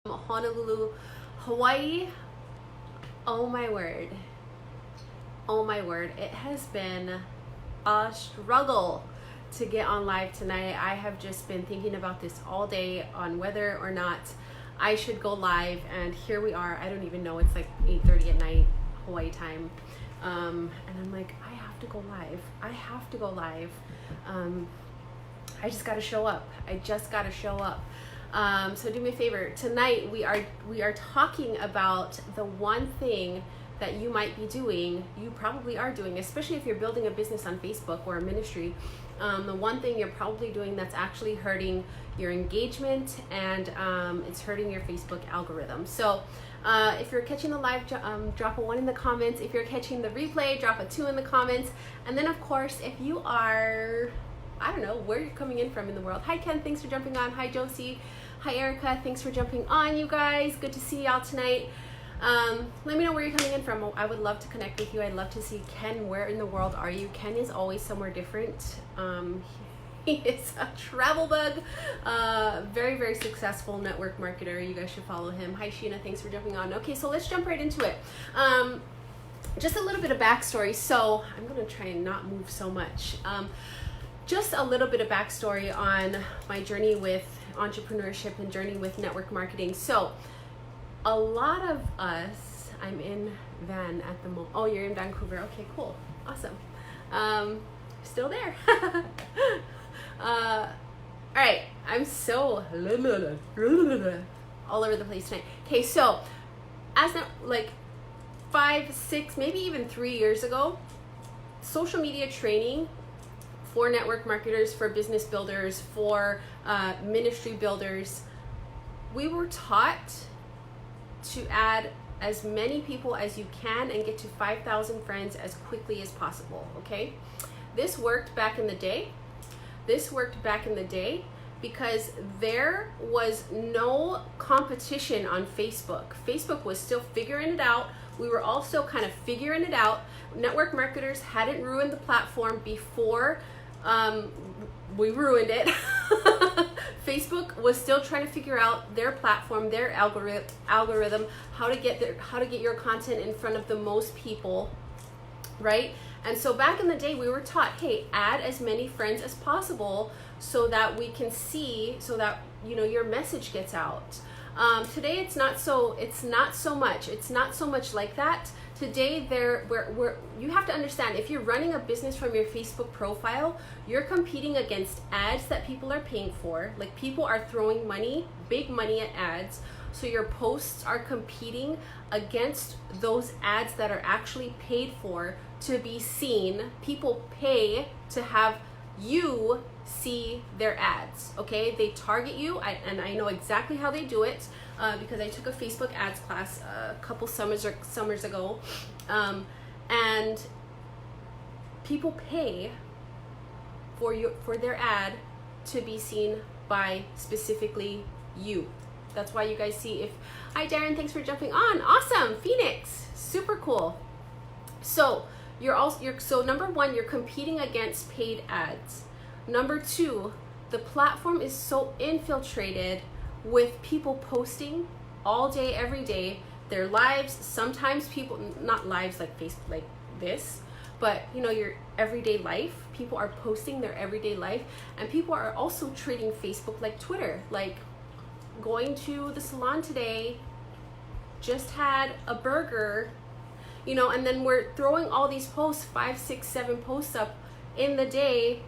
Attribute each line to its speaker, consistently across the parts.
Speaker 1: Honolulu, Hawaii. Oh my word. Oh my word. It has been a struggle to get on live tonight. I have just been thinking about this all day on whether or not I should go live, and here we are. I don't even know. It's like 8:30 at night Hawaii time. And I'm like, I have to go live. I have to go live. I just got to show up. I just got to show up. So do me a favor. Tonight we are talking about the one thing that you might be doing, you probably are doing, especially if you're building a business on Facebook or a ministry. The one thing you're probably doing that's actually hurting your engagement, and it's hurting your Facebook algorithm. So if you're catching the live, drop a 1 in the comments. If you're catching the replay, drop a 2 in the comments. And then of course, if you are, I don't know where you're coming in from in the world. Hi Ken, thanks for jumping on. Hi Josie. Hi Erica, thanks for jumping on, you guys. Good to see y'all tonight. Let me know where you're coming in from. I would love to connect with you. I'd love to see Ken. Where in the world are you? Ken is always somewhere different. He is a travel bug. Very, very successful network marketer. You guys should follow him. Hi Sheena, thanks for jumping on. Okay, so let's jump right into it. Just a little bit of backstory. So I'm gonna try and not move so much. Just a little bit of backstory on my journey with entrepreneurship and journey with network marketing. So a lot of us, I'm in Van at the moment. Oh, you're in Vancouver. Okay, cool. Awesome. Still there. All right. I'm so all over the place tonight. Okay, so as like 5, 6, maybe even 3 years ago, social media training for network marketers, for business builders, for ministry builders, we were taught to add as many people as you can and get to 5,000 friends as quickly as possible, okay? This worked back in the day. This worked back in the day because there was no competition on Facebook. Facebook was still figuring it out. We were all still kind of figuring it out. Network marketers hadn't ruined the platform before we ruined it. Facebook was still trying to figure out their platform, their algorithm, how to get your content in front of the most people, right? And so back in the day, we were taught, hey, add as many friends as possible so that we can see, so that your message gets out. Today, it's not so much like that. Today, you have to understand, if you're running a business from your Facebook profile, you're competing against ads that people are paying for. Like, people are throwing money, big money at ads. So your posts are competing against those ads that are actually paid for to be seen. People pay to have you see their ads, okay? They target you, and I know exactly how they do it because I took a Facebook ads class a couple summers ago, and people pay for their ad to be seen by specifically you. That's why you guys see hi Darren, thanks for jumping on. Awesome, Phoenix, super cool. So so number 1, you're competing against paid ads. Number 2, the platform is so infiltrated with people posting all day, every day, their lives. Sometimes people, not lives like Facebook, like this, but your everyday life. People are posting their everyday life, and people are also treating Facebook like Twitter, like going to the salon today, just had a burger, and then we're throwing all these posts, 5, 6, 7 posts up in the day.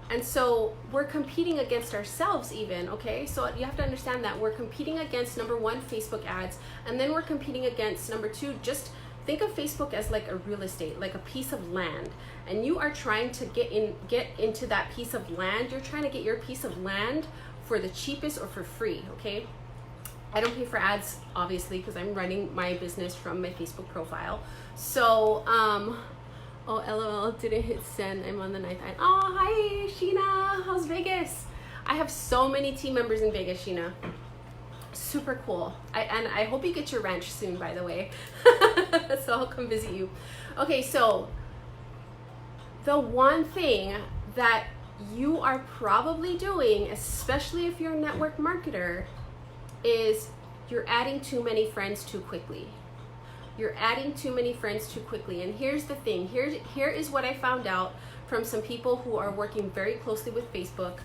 Speaker 1: And so we're competing against ourselves even, okay? So you have to understand that we're competing against, number 1, Facebook ads, and then we're competing against, number 2, just think of Facebook as like a real estate, like a piece of land, and you are trying to get into that piece of land. You're trying to get your piece of land for the cheapest or for free, okay? I don't pay for ads, obviously, because I'm running my business from my Facebook profile. So, oh, LOL, didn't hit send. I'm on the 9th. Oh, hi, Sheena. How's Vegas? I have so many team members in Vegas, Sheena. Super cool. And I hope you get your ranch soon, by the way. So I'll come visit you. Okay, so the one thing that you are probably doing, especially if you're a network marketer, is you're adding too many friends too quickly. You're adding too many friends too quickly. And here's the thing, here is what I found out from some people who are working very closely with Facebook.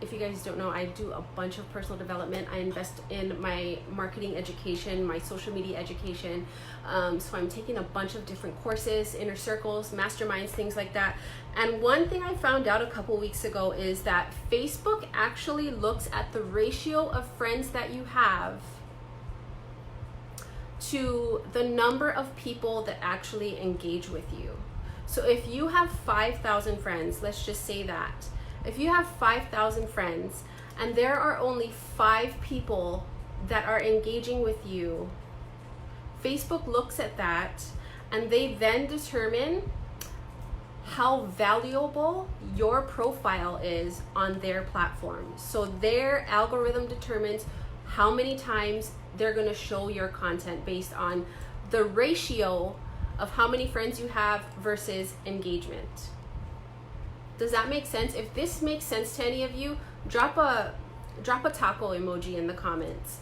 Speaker 1: If you guys don't know, I do a bunch of personal development. I invest in my marketing education, my social media education. So I'm taking a bunch of different courses, inner circles, masterminds, things like that. And one thing I found out a couple weeks ago is that Facebook actually looks at the ratio of friends that you have to the number of people that actually engage with you. So if you have 5,000 friends, let's just say that. If you have 5,000 friends and there are only 5 people that are engaging with you, Facebook looks at that and they then determine how valuable your profile is on their platform. So their algorithm determines how many times they're going to show your content based on the ratio of how many friends you have versus engagement. Does that make sense? If this makes sense to any of you, drop a taco emoji in the comments.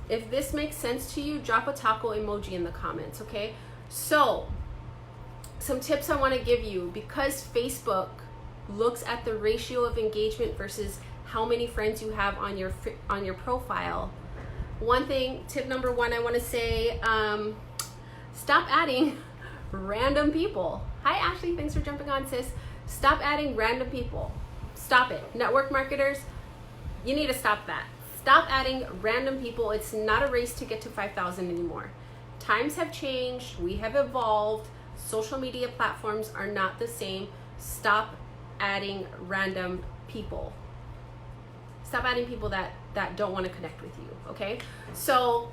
Speaker 1: If this makes sense to you, drop a taco emoji in the comments, okay? So, some tips I want to give you, because Facebook looks at the ratio of engagement versus how many friends you have on your profile. One thing, tip number 1, I want to say, stop adding random people. Hi Ashley, thanks for jumping on, sis. Stop adding random people. Stop it. Network marketers, you need to stop that. Stop adding random people. It's not a race to get to 5,000 anymore. Times have changed. We have evolved. Social media platforms are not the same. Stop adding random people. Stop adding people that don't want to connect with you, okay? So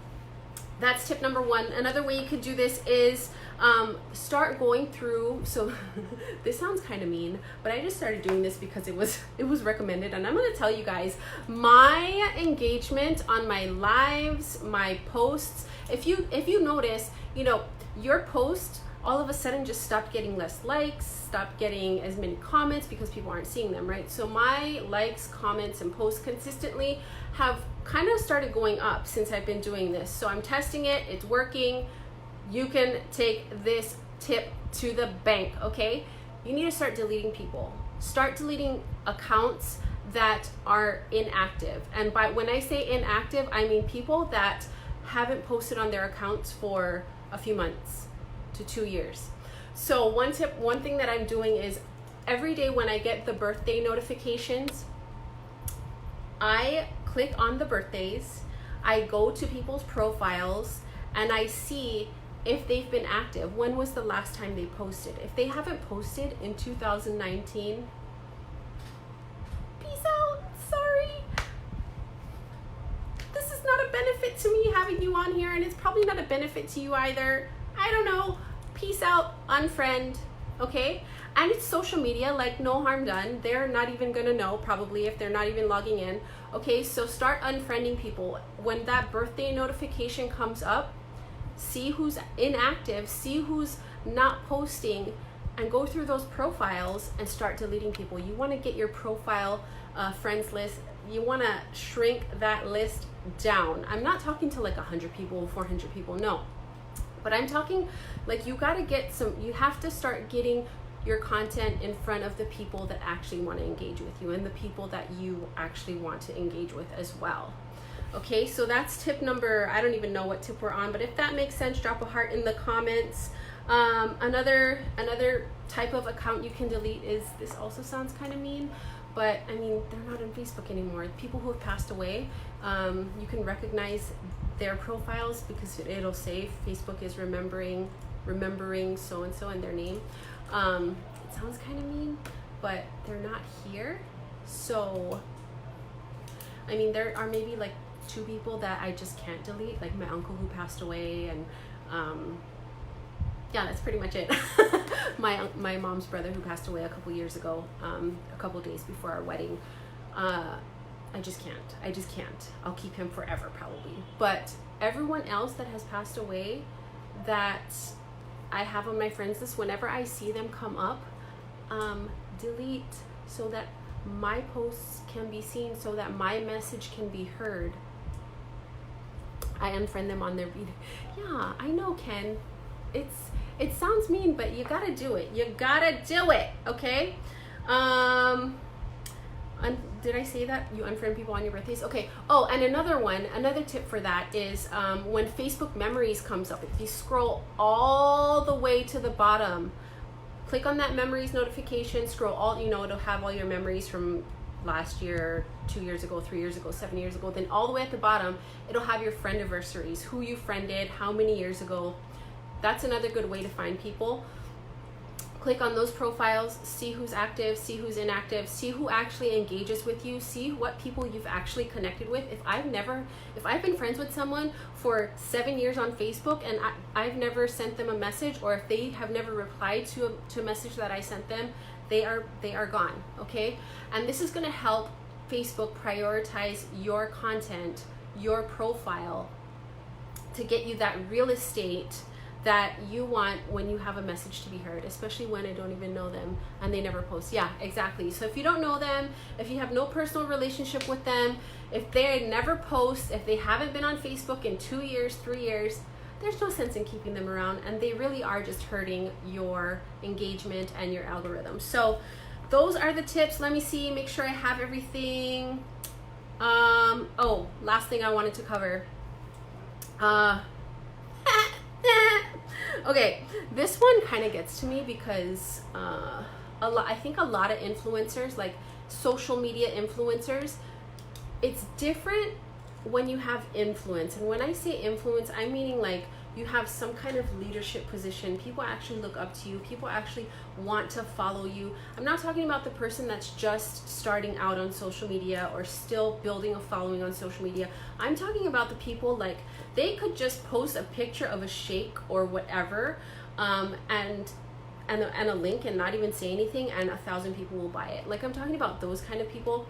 Speaker 1: that's tip number 1. Another way you could do this is start going through, so this sounds kind of mean, but I just started doing this because it was recommended, and I'm going to tell you guys my engagement on my lives, my posts. If you notice, your post all of a sudden just stopped getting less likes, stopped getting as many comments because people aren't seeing them, right? So my likes, comments, and posts consistently have kind of started going up since I've been doing this. So I'm testing it, it's working. You can take this tip to the bank, okay? You need to start deleting people. Start deleting accounts that are inactive. And when I say inactive, I mean people that haven't posted on their accounts for a few months to 2 years. So one thing that I'm doing is every day when I get the birthday notifications, I click on the birthdays, I go to people's profiles, and I see if they've been active. When was the last time they posted? If they haven't posted in 2019, peace out, sorry. This is not a benefit to me having you on here, and it's probably not a benefit to you either. I don't know. Peace out, unfriend, okay? And it's social media, like no harm done. They're not even gonna know probably if they're not even logging in. Okay, so start unfriending people. When that birthday notification comes up, see who's inactive, see who's not posting, and go through those profiles and start deleting people. You wanna get your profile friends list, you wanna shrink that list down. I'm not talking to like 100 people, 400 people, no. But I'm talking like you have to start getting your content in front of the people that actually want to engage with you and the people that you actually want to engage with as well. Okay, so that's tip number, I don't even know what tip we're on, but if that makes sense, drop a heart in the comments. Another type of account you can delete is, this also sounds kind of mean, but I mean, they're not on Facebook anymore. People who have passed away, you can recognize their profiles because it'll say Facebook is remembering so-and-so and their name. It sounds kind of mean, but they're not here. So, I mean, there are maybe like 2 people that I just can't delete, like my uncle who passed away, and yeah, that's pretty much it. my mom's brother who passed away a couple years ago, a couple days before our wedding. I just can't. I'll keep him forever probably. But everyone else that has passed away that I have on my friends list, whenever I see them come up, delete so that my posts can be seen, so that my message can be heard I unfriend them on their yeah, I know, Ken. It sounds mean, but you gotta do it. You gotta do it, okay? Did I say that? You unfriend people on your birthdays? Okay. Oh, and another tip for that is when Facebook Memories comes up, if you scroll all the way to the bottom, click on that Memories notification, scroll all, it'll have all your memories from last year, 2 years ago, 3 years ago, 7 years ago. Then all the way at the bottom, it'll have your friend anniversaries, who you friended, how many years ago. That's another good way to find people. Click on those profiles, see who's active, see who's inactive, see who actually engages with you, see what people you've actually connected with. If I've been friends with someone for 7 years on Facebook and I've never sent them a message, or if they have never replied to a message that I sent them, they are gone, okay? And this is gonna help Facebook prioritize your content, your profile, to get you that real estate that you want when you have a message to be heard, especially when I don't even know them and they never post. Yeah, exactly. So if you don't know them, if you have no personal relationship with them, if they never post, if they haven't been on Facebook in 2 years, 3 years, there's no sense in keeping them around, and they really are just hurting your engagement and your algorithm. So those are the tips. Let me see, make sure I have everything. Oh, last thing I wanted to cover. Okay, this one kind of gets to me because I think a lot of influencers, like social media influencers, it's different when you have influence. And when I say influence, I'm meaning like you have some kind of leadership position. People actually look up to you. People actually want to follow you. I'm not talking about the person that's just starting out on social media or still building a following on social media. I'm talking about the people, like, they could just post a picture of a shake or whatever, and a link, and not even say anything, and 1,000 people will buy it. Like, I'm talking about those kind of people.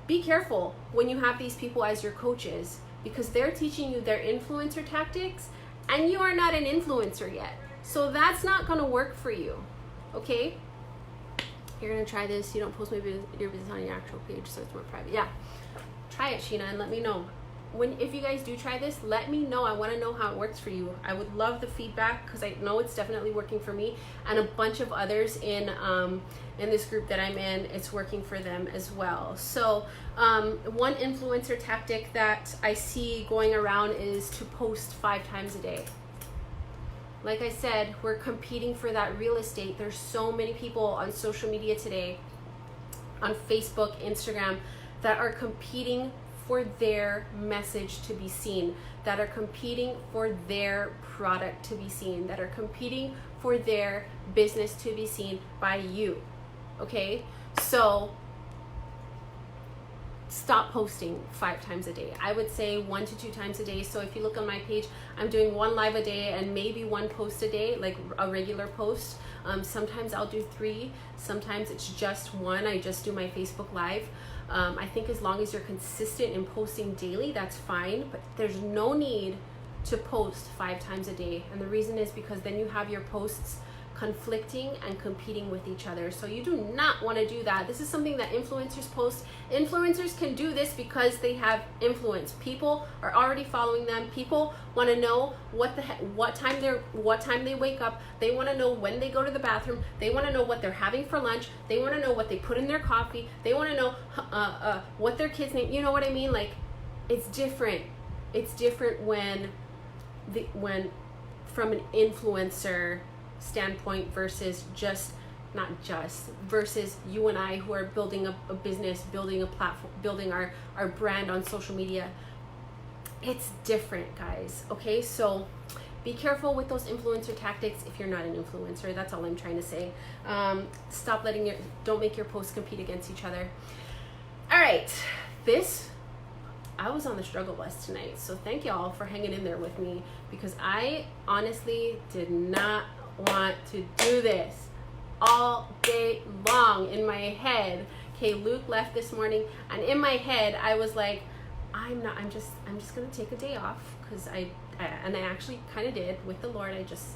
Speaker 1: Be careful when you have these people as your coaches, because they're teaching you their influencer tactics, and you are not an influencer yet. So that's not gonna work for you, okay? You're gonna try this. You don't post your business on your actual page, so it's more private. Yeah, try it, Sheena, and let me know. If you guys do try this, let me know. I want to know how it works for you. I would love the feedback, because I know it's definitely working for me, and a bunch of others in this group that I'm in, it's working for them as well. So one influencer tactic that I see going around is to post 5 times a day. Like I said, we're competing for that real estate. There's so many people on social media today, on Facebook, Instagram, that are competing for their message to be seen, that are competing for their product to be seen, that are competing for their business to be seen by you, okay? So stop posting 5 times a day. I would say 1 to 2 times a day. So if you look on my page, I'm doing 1 live a day and maybe 1 post a day, like a regular post. Sometimes I'll do 3, sometimes it's just 1. I just do my Facebook Live. I think as long as you're consistent in posting daily, that's fine, but there's no need to post 5 times a day. And the reason is because then you have your posts conflicting and competing with each other. So you do not want to do that. This is something that influencers post. Influencers can do this because they have influence. People are already following them. People want to know what time they wake up. They want to know when they go to the bathroom. They want to know what they're having for lunch. They want to know what they put in their coffee. They want to know what their kids name. You know what I mean? Like, it's different. It's different when from an influencer standpoint versus versus you and I, who are building a business, building a platform, building our brand on social media. It's different, guys, okay? So be careful with those influencer tactics if you're not an influencer. That's all I'm trying to say. Don't make your posts compete against each other. All right, I was on the struggle bus tonight, so thank y'all for hanging in there with me, because I honestly did not want to do this all day long in my head. Okay, Luke left this morning, and in my head I was like, I'm just gonna take a day off, because I actually kind of did with the Lord. I just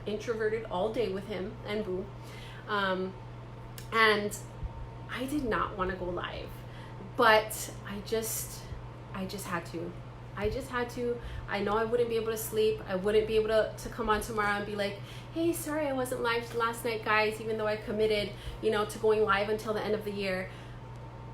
Speaker 1: introverted all day with him and Boo, and I did not want to go live, but I just had to. I just had to. I know I wouldn't be able to sleep. I wouldn't be able to come on tomorrow and be like, hey, sorry I wasn't live last night, guys, even though I committed, to going live until the end of the year.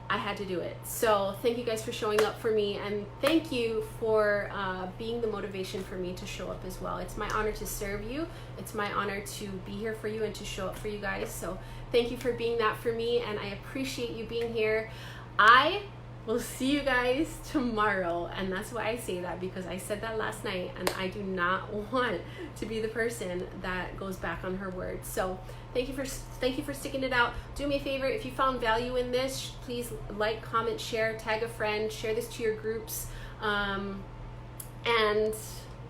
Speaker 1: I had to do it. So thank you guys for showing up for me, and thank you for being the motivation for me to show up as well. It's my honor to serve you. It's my honor to be here for you and to show up for you guys. So thank you for being that for me, and I appreciate you being here. I will see you guys tomorrow, and that's why I say that, because I said that last night and I do not want to be the person that goes back on her word. So thank you for sticking it out. Do me a favor, if you found value in this, please like, comment, share, tag a friend, share this to your groups, and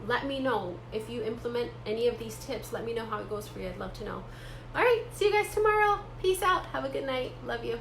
Speaker 1: let me know if you implement any of these tips. Let me know how it goes for you. I'd love to know. All right, see you guys tomorrow. Peace out. Have a good night. Love you.